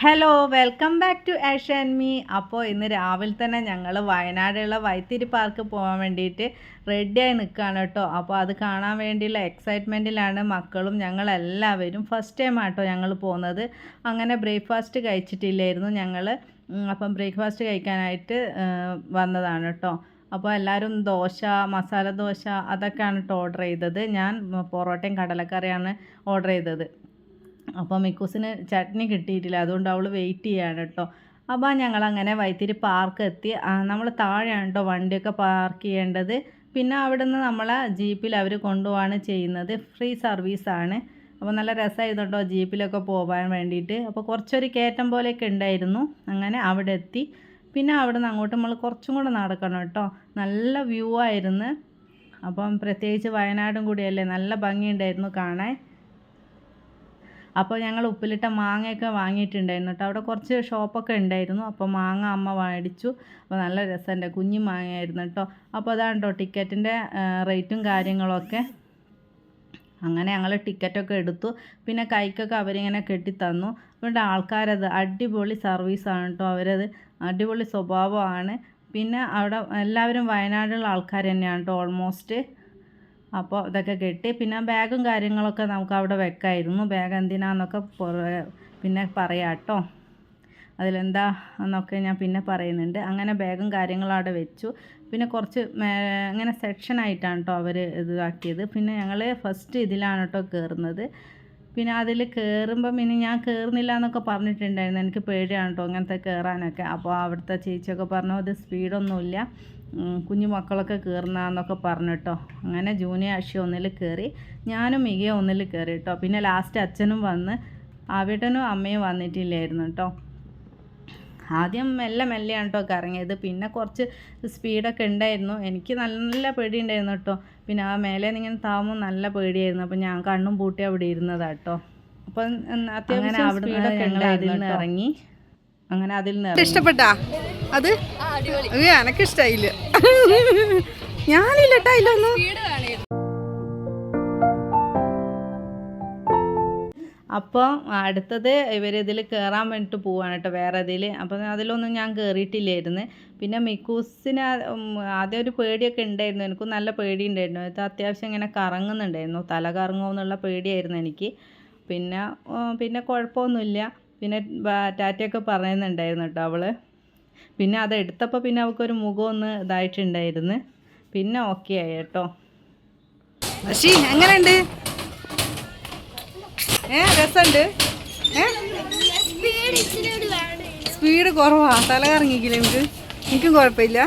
Hello welcome back to Asha and me. അപ്പോൾ ഇന്ന് രാവിലെ തന്നെ ഞങ്ങൾ വയനാടുള്ള വൈത്തിരി പാർക്ക് പോകാൻ വേണ്ടിയിട്ട് റെഡിയായി നിൽക്കുകയാണ് കേട്ടോ. അപ്പോൾ അത് കാണാൻ വേണ്ടിയുള്ള എക്സൈറ്റ്മെൻറ്റിലാണ് മക്കളും ഞങ്ങളെല്ലാവരും. ഫസ്റ്റ് ടൈം ആട്ടോ ഞങ്ങൾ പോകുന്നത്. അങ്ങനെ ബ്രേക്ക്ഫാസ്റ്റ് കഴിച്ചിട്ടില്ലായിരുന്നു ഞങ്ങൾ. അപ്പം ബ്രേക്ക്ഫാസ്റ്റ് കഴിക്കാനായിട്ട് വന്നതാണ് കേട്ടോ. അപ്പോൾ എല്ലാവരും ദോശ, മസാല ദോശ അതൊക്കെയാണ് കേട്ടോ ഓർഡർ ചെയ്തത്. ഞാൻ പൊറോട്ടയും കടലക്കറിയാണ് ഓർഡർ ചെയ്തത്. അപ്പോൾ മിക്കൂസിന് ചട്നി കിട്ടിയിട്ടില്ല, അതുകൊണ്ട് അവൾ വെയിറ്റ് ചെയ്യാണ് കേട്ടോ. അപ്പോൾ ഞങ്ങളങ്ങനെ വൈത്തിരി പാർക്ക് എത്തി. നമ്മൾ താഴെയാണ് കേട്ടോ വണ്ടിയൊക്കെ പാർക്ക് ചെയ്യേണ്ടത്. പിന്നെ അവിടെ നിന്ന് നമ്മളെ ജീപ്പിൽ അവർ കൊണ്ടുപോവാണ് ചെയ്യുന്നത്. ഫ്രീ സർവീസാണ്. അപ്പോൾ നല്ല രസമായിരുന്നു കേട്ടോ ജീപ്പിലൊക്കെ പോകാൻ വേണ്ടിയിട്ട്. അപ്പോൾ കുറച്ചൊരു കയറ്റം പോലെയൊക്കെ ഉണ്ടായിരുന്നു. അങ്ങനെ അവിടെ എത്തി. പിന്നെ അവിടെ നിന്ന് അങ്ങോട്ട് നമ്മൾ കുറച്ചും കൂടെ നടക്കണം കേട്ടോ. നല്ല വ്യൂ ആയിരുന്നു. അപ്പം പ്രത്യേകിച്ച് വയനാടും കൂടിയല്ലേ, നല്ല ഭംഗിയുണ്ടായിരുന്നു കാണാൻ. അപ്പോൾ ഞങ്ങൾ ഉപ്പിലിട്ട മാങ്ങയൊക്കെ വാങ്ങിയിട്ടുണ്ടായിരുന്നു കേട്ടോ. അവിടെ കുറച്ച് ഷോപ്പൊക്കെ ഉണ്ടായിരുന്നു. അപ്പോൾ മാങ്ങ അമ്മ മേടിച്ചു. അപ്പോൾ നല്ല രസമുണ്ട്, കുഞ്ഞു മാങ്ങയായിരുന്നു കേട്ടോ. അപ്പോൾ അതാണ് കേട്ടോ ടിക്കറ്റിൻ്റെ റേറ്റും കാര്യങ്ങളൊക്കെ. അങ്ങനെ ഞങ്ങൾ ടിക്കറ്റൊക്കെ എടുത്തു. പിന്നെ കൈക്കൊക്കെ അവരിങ്ങനെ കെട്ടിത്തന്നു. അതുകൊണ്ട് ആൾക്കാരത് അടിപൊളി സർവീസാണ് കേട്ടോ. അവരത് അടിപൊളി സ്വഭാവമാണ്. പിന്നെ അവിടെ എല്ലാവരും വയനാടുള്ള ആൾക്കാർ തന്നെയാണ് കേട്ടോ ഓൾമോസ്റ്റ്. അപ്പോൾ ഇതൊക്കെ കെട്ടി പിന്നെ ബാഗും കാര്യങ്ങളൊക്കെ നമുക്ക് അവിടെ വെക്കായിരുന്നു. ബാഗ് എന്തിനാന്നൊക്കെ പിന്നെ പറയാം കേട്ടോ. അതിലെന്താ എന്നൊക്കെ ഞാൻ പിന്നെ പറയുന്നുണ്ട്. അങ്ങനെ ബാഗും കാര്യങ്ങളും അവിടെ വെച്ചു. പിന്നെ കുറച്ച് ഇങ്ങനെ സെക്ഷനായിട്ടാണ് കേട്ടോ അവർ ഇതാക്കിയത്. പിന്നെ ഞങ്ങൾ ഫസ്റ്റ് ഇതിലാണ് കേട്ടോ കയറുന്നത്. പിന്നെ അതിൽ കയറുമ്പം പിന്നെ ഞാൻ കയറുന്നില്ല എന്നൊക്കെ പറഞ്ഞിട്ടുണ്ടായിരുന്നു. എനിക്ക് പേടിയാണ് കേട്ടോ ഇങ്ങനത്തെ കയറാനൊക്കെ. അപ്പോൾ അവിടുത്തെ ചേച്ചിയൊക്കെ പറഞ്ഞു അത് സ്പീഡൊന്നുമില്ല, കുഞ്ഞു മക്കളൊക്കെ കയറുന്നതെന്നൊക്കെ പറഞ്ഞു കേട്ടോ. അങ്ങനെ ജൂനിയർ അക്ഷി ഒന്നിൽ കയറി, ഞാനും മികയെ ഒന്നിൽ കയറി കേട്ടോ. പിന്നെ ലാസ്റ്റ് അച്ഛനും വന്ന്, ആവേട്ടനും അമ്മയും വന്നിട്ടില്ലായിരുന്നു കേട്ടോ. ആദ്യം മെല്ലെയാണ് കേട്ടോ കറങ്ങിയത്. പിന്നെ കുറച്ച് സ്പീഡൊക്കെ ഉണ്ടായിരുന്നു. എനിക്ക് നല്ല പേടി ഉണ്ടായിരുന്നു കേട്ടോ. പിന്നെ ആ മേലെ ഇങ്ങനെ താവുമ്പോൾ നല്ല പേടിയായിരുന്നു. അപ്പം ഞാൻ കണ്ണും പൂട്ടി അവിടെ ഇരുന്നതാണ് കേട്ടോ. അപ്പം അത്യാവശ്യം സ്പീഡൊക്കെ ഉണ്ടായിരുന്നു. ഇറങ്ങി അങ്ങനെ അതിൽ നിന്ന് ഇഷ്ടപ്പെട്ടാ അത്? എനക്ക് ഇഷ്ടായില്ല, ഞാനില്ലട്ടാ ഇല്ലൊന്നും. അപ്പോൾ അടുത്തത് ഇവരിതിൽ കയറാൻ വേണ്ടിയിട്ട് പോവാണ് കേട്ടോ, വേറെ ഇതിൽ. അപ്പം അതിലൊന്നും ഞാൻ കയറിയിട്ടില്ലായിരുന്നു. പിന്നെ മിക്കൂസിന് ആദ്യം ഒരു പേടിയൊക്കെ ഉണ്ടായിരുന്നു. എനിക്കും നല്ല പേടി ഉണ്ടായിരുന്നു. ഇത് അത്യാവശ്യം ഇങ്ങനെ കറങ്ങുന്നുണ്ടായിരുന്നു, തല കറങ്ങുമെന്നുള്ള പേടിയായിരുന്നു എനിക്ക്. പിന്നെ കുഴപ്പമൊന്നുമില്ല. പിന്നെ ടാറ്റയൊക്കെ പറയുന്നുണ്ടായിരുന്നു കേട്ടോ അവൾ. പിന്നെ അതെടുത്തപ്പോൾ പിന്നെ അവൾക്കൊരു മുഖം ഒന്ന് ഇതായിട്ടുണ്ടായിരുന്നു. പിന്നെ ഓക്കെ ആയി കേട്ടോ. എങ്ങനെയുണ്ട്? രസമുണ്ട്. സ്പീഡ് കുറവാ, തല കറങ്ങിക്കില്ല എനിക്ക്. എനിക്കും കുഴപ്പമില്ല.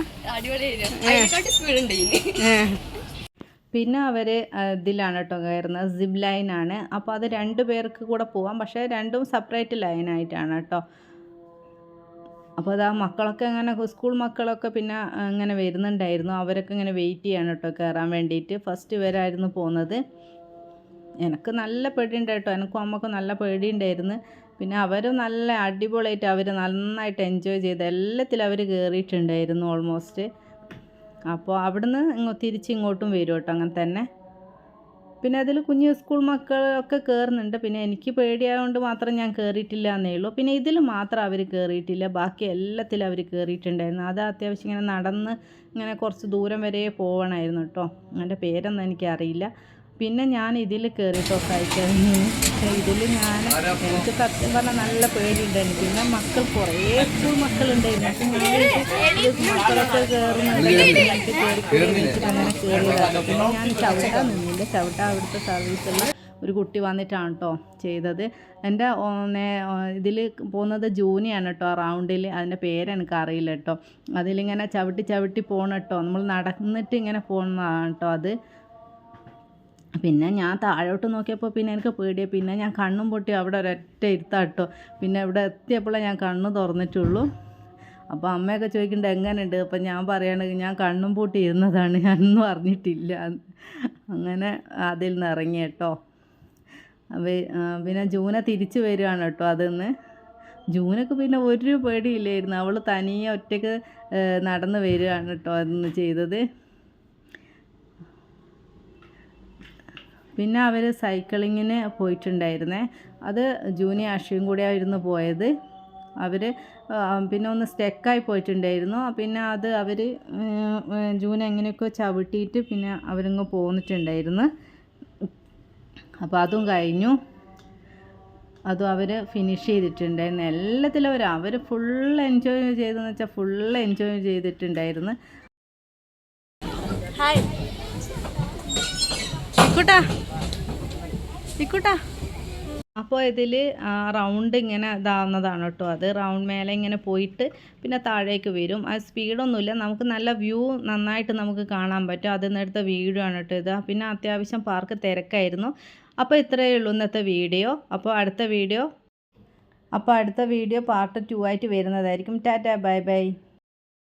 പിന്നെ അവർ ഇതിലാണ് കേട്ടോ കയറുന്നത്, സിബ് ലൈനാണ്. അപ്പോൾ അത് 2 പേർക്ക് കൂടെ പോവാം, പക്ഷേ രണ്ടും സെപ്പറേറ്റ് ലൈനായിട്ടാണ് കേട്ടോ. അപ്പോൾ അത് ആ മക്കളൊക്കെ ഇങ്ങനെ സ്കൂൾ മക്കളൊക്കെ പിന്നെ ഇങ്ങനെ വരുന്നുണ്ടായിരുന്നു. അവരൊക്കെ ഇങ്ങനെ വെയിറ്റ് ചെയ്യാണ് കേട്ടോ കയറാൻ വേണ്ടിയിട്ട്. ഫസ്റ്റ് ഇവരായിരുന്നു പോകുന്നത്. എനിക്ക് നല്ല പേടിയുണ്ട് കേട്ടോ, എനിക്കും അമ്മക്കും നല്ല പേടിയുണ്ടായിരുന്നു. പിന്നെ അവരും നല്ല അടിപൊളിയായിട്ട് അവർ നന്നായിട്ട് എൻജോയ് ചെയ്ത് എല്ലാത്തിലും അവർ കയറിയിട്ടുണ്ടായിരുന്നു ഓൾമോസ്റ്റ്. അപ്പോൾ അവിടുന്ന് തിരിച്ചിങ്ങോട്ടും വരും കേട്ടോ അങ്ങനെ തന്നെ. പിന്നെ അതിൽ കുഞ്ഞു സ്കൂൾ മക്കളൊക്കെ കയറുന്നുണ്ട്. പിന്നെ എനിക്ക് പേടിയായതുകൊണ്ട് മാത്രം ഞാൻ കയറിയിട്ടില്ല എന്നേ ഉള്ളൂ. പിന്നെ ഇതിൽ മാത്രം അവർ കയറിയിട്ടില്ല, ബാക്കി എല്ലാത്തിലും അവർ കയറിയിട്ടുണ്ടായിരുന്നു. അത് അത്യാവശ്യം ഇങ്ങനെ നടന്ന് ഇങ്ങനെ കുറച്ച് ദൂരം വരെ പോകണമായിരുന്നു കേട്ടോ. അതിൻ്റെ പേരൊന്നും എനിക്കറിയില്ല. പിന്നെ ഞാൻ ഇതിൽ കയറിയിട്ടോ സൈക്കിളിന്. പക്ഷേ ഇതിൽ എനിക്ക് സത്യം പറഞ്ഞാൽ നല്ല പേടിയുണ്ടായിരുന്നു. പിന്നെ മക്കൾ കുറേ സ്കൂൾ മക്കളുണ്ടായിരുന്നു. അപ്പം മക്കളൊക്കെ കയറുന്നുണ്ടെങ്കിൽ എനിക്ക് വെച്ചിട്ട് അങ്ങനെ കയറിയതാണ്. പിന്നെ ഞാൻ ചവിട്ടാൻ നിന്നില്ല. ചവിട്ടാൻ അവിടുത്തെ സർവീസുള്ള ഒരു കുട്ടി വന്നിട്ടാണ് കേട്ടോ ചെയ്തത്. എൻ്റെ ഇതിൽ പോകുന്നത് ജൂനിയാണ് കേട്ടോ റൗണ്ടിൽ. അതിൻ്റെ പേരെനിക്ക് അറിയില്ല കേട്ടോ. അതിലിങ്ങനെ ചവിട്ടി പോകണം കേട്ടോ. നമ്മൾ നടന്നിട്ട് ഇങ്ങനെ പോകുന്നതാണ് കേട്ടോ അത്. പിന്നെ ഞാൻ താഴോട്ട് നോക്കിയപ്പോൾ പിന്നെ എനിക്ക് പേടിയായി. പിന്നെ ഞാൻ കണ്ണും പൊട്ടി അവിടെ ഒരൊറ്റ ഇരുത്താട്ടോ. പിന്നെ ഇവിടെ എത്തിയപ്പോഴേ ഞാൻ കണ്ണ് തുറന്നിട്ടുള്ളൂ. അപ്പോൾ അമ്മയൊക്കെ ചോദിക്കുന്നുണ്ട് എങ്ങനെയുണ്ട്. അപ്പം ഞാൻ പറയുകയാണെങ്കിൽ ഞാൻ കണ്ണും പൂട്ടി ഇരുന്നതാണ്, ഞാനൊന്നും അറിഞ്ഞിട്ടില്ല. അങ്ങനെ അതിൽ നിന്ന് ഇറങ്ങി കേട്ടോ. പിന്നെ ജൂന തിരിച്ച് വരികയാണ് കേട്ടോ അതിൽ നിന്ന്. ജൂനക്ക് പിന്നെ ഒരു പേടിയില്ലായിരുന്നു. അവൾ തനിയെ ഒറ്റയ്ക്ക് നടന്ന് വരികയാണ് കേട്ടോ അതൊന്ന് ചെയ്തത്. പിന്നെ അവർ സൈക്ലിങ്ങിന് പോയിട്ടുണ്ടായിരുന്നേ. അത് ജൂനിയർ അഷിയും കൂടെ ആയിരുന്നു പോയത്. അവർ പിന്നെ ഒന്ന് സ്റ്റെക്കായി പോയിട്ടുണ്ടായിരുന്നു. പിന്നെ അത് അവർ ജൂൻ എങ്ങനെയൊക്കെ ചവിട്ടിയിട്ട് പിന്നെ അവരിങ്ങ് പോന്നിട്ടുണ്ടായിരുന്നു. അപ്പോൾ അതും കഴിഞ്ഞു. അതും അവർ ഫിനിഷ് ചെയ്തിട്ടുണ്ടായിരുന്നു. എല്ലാത്തിലും അവർ ഫുൾ എൻജോയ് ചെയ്തെന്ന് വെച്ചാൽ ഫുൾ എൻജോയ് ചെയ്തിട്ടുണ്ടായിരുന്നു. ഹായ് ഇക്കൂട്ടാ. അപ്പോൾ ഇതിൽ റൗണ്ട് ഇങ്ങനെ ഇതാവുന്നതാണ് കേട്ടോ. അത് റൗണ്ട് മേലെ ഇങ്ങനെ പോയിട്ട് പിന്നെ താഴേക്ക് വരും. അത് സ്പീഡൊന്നുമില്ല, നമുക്ക് നല്ല വ്യൂ നന്നായിട്ട് നമുക്ക് കാണാൻ പറ്റും. അതിൽ നിന്നെടുത്ത വീഡിയോ ആണ് കേട്ടോ ഇത്. പിന്നെ അത്യാവശ്യം പാർക്ക് തിരക്കായിരുന്നു. അപ്പോൾ ഇത്രയേ ഉള്ളൂ ഇന്നത്തെ വീഡിയോ. അപ്പോൾ അടുത്ത വീഡിയോ പാർട്ട് 2 ആയിട്ട് വരുന്നതായിരിക്കും. Tata bye bye.